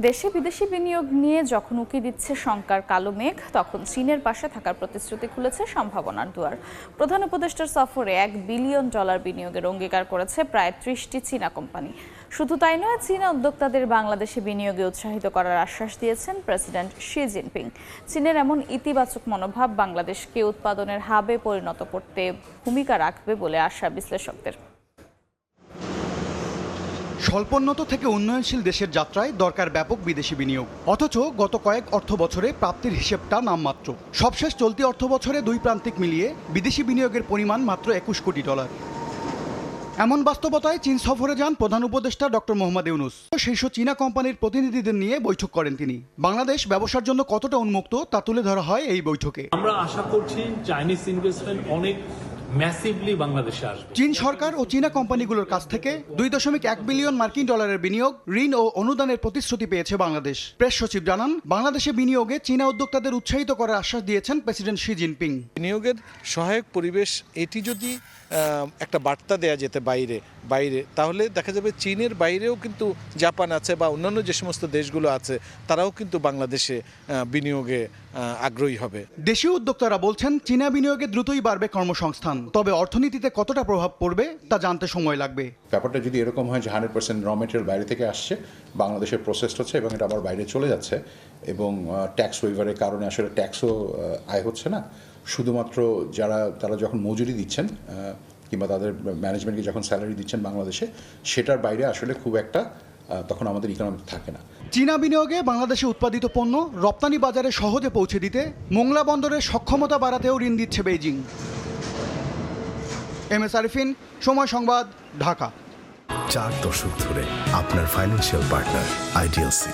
দেশে বিদেশি বিনিয়োগ নিয়ে যখন উকি দিচ্ছে শঙ্কার কালো মেঘ, তখন চীনের পাশে থাকার প্রতিশ্রুতি খুলেছে সম্ভাবনার দুয়ার। প্রধান উপদেষ্টার সফরে $1 বিলিয়ন বিনিয়োগের অঙ্গীকার করেছে প্রায় 30টি চীনা কোম্পানি। শুধু তাই নয়, চীনা উদ্যোক্তাদের বাংলাদেশে বিনিয়োগে উৎসাহিত করার আশ্বাস দিয়েছেন প্রেসিডেন্ট শি জিনপিং। চীনের এমন ইতিবাচক মনোভাব বাংলাদেশকে উৎপাদনের হাবে পরিণত করতে ভূমিকা রাখবে বলে আশা বিশ্লেষকদের। স্বল্পোন্নত থেকে উন্নয়নশীল দেশের যাত্রায় দরকার ব্যাপক বিদেশি বিনিয়োগ, অথচ গত কয়েক অর্থ বছরে প্রাপ্তির হিসেবটা নামমাত্র। সবশেষ চলতি অর্থ বছরে দুই প্রান্তিক মিলিয়ে বিদেশি বিনিয়োগের পরিমাণ মাত্র $21 কোটি। এমন বাস্তবতায় চীন সফরে যান প্রধান উপদেষ্টা ডক্টর মোহাম্মদ ইউনূস। শীর্ষ চীনা কোম্পানির প্রতিনিধিদের নিয়ে বৈঠক করেন তিনি। বাংলাদেশ ব্যবসার জন্য কতটা উন্মুক্ত তা তুলে ধরা হয় এই বৈঠকে। আমরা আশা করছি চাইনিজ ইনভেস্টমেন্ট অনেক ম্যাসিভলি বাংলাদেশে আসবে। চীন সরকার ও চীনা কোম্পানিগুলোর কাছ থেকে $2.1 বিলিয়ন বিনিয়োগ, ঋণ ও অনুদানের প্রতিশ্রুতি পেয়েছে বাংলাদেশ। প্রেস সচিব জানান, বাংলাদেশে বিনিয়োগে চীনা উদ্যোক্তাদের উৎসাহিত করার আশ্বাস দিয়েছেন প্রেসিডেন্ট শি জিনপিং। বিনিয়োগের সহায়ক পরিবেশ এটি যদি একটা বার্তা দেয়া যেতে বাইরে তাহলে দেখা যাবে চীনের বাইরেও কিন্তু জাপান আছে বা অন্যান্য যে সমস্ত দেশগুলো আছে তারাও কিন্তু বাংলাদেশে বিনিয়োগে আগ্রহী হবে। দেশীয় উদ্যোক্তারা বলছেন, চীনা বিনিয়োগে দ্রুতই বাড়বে কর্মসংস্থান, তবে অর্থনীতিতে কতটা প্রভাব পড়বে তা জানতে সময় লাগবে। ব্যাপারটা যদি এরকম হয় যে 100% র মেটেরিয়াল বাইরে থেকে আসছে, বাংলাদেশের প্রসেস হচ্ছে এবং এটা আবার বাইরে চলে যাচ্ছে এবং ট্যাক্স ওয়েভারের কারণে আসলে ট্যাক্সও আয় হচ্ছে না, শুধুমাত্র তারা যখন মজুরি দিচ্ছেন কিংবা তাদের ম্যানেজমেন্টকে যখন স্যালারি দিচ্ছেন বাংলাদেশে, সেটার বাইরে আসলে খুব একটা তখন আমাদের ইকোনমি থাকে না। চীনা বিনিয়োগে বাংলাদেশে উৎপাদিত পণ্য রপ্তানি বাজারে সহজে পৌঁছে দিতে মোংলা বন্দরের সক্ষমতা বাড়াতেও ঋণ দিচ্ছে বেইজিং। MS আরিফিন, সময় সংবাদ, ঢাকা। 4 দশক ধরে আপনার ফাইন্যান্সিয়াল পার্টনার আইডিএলসি।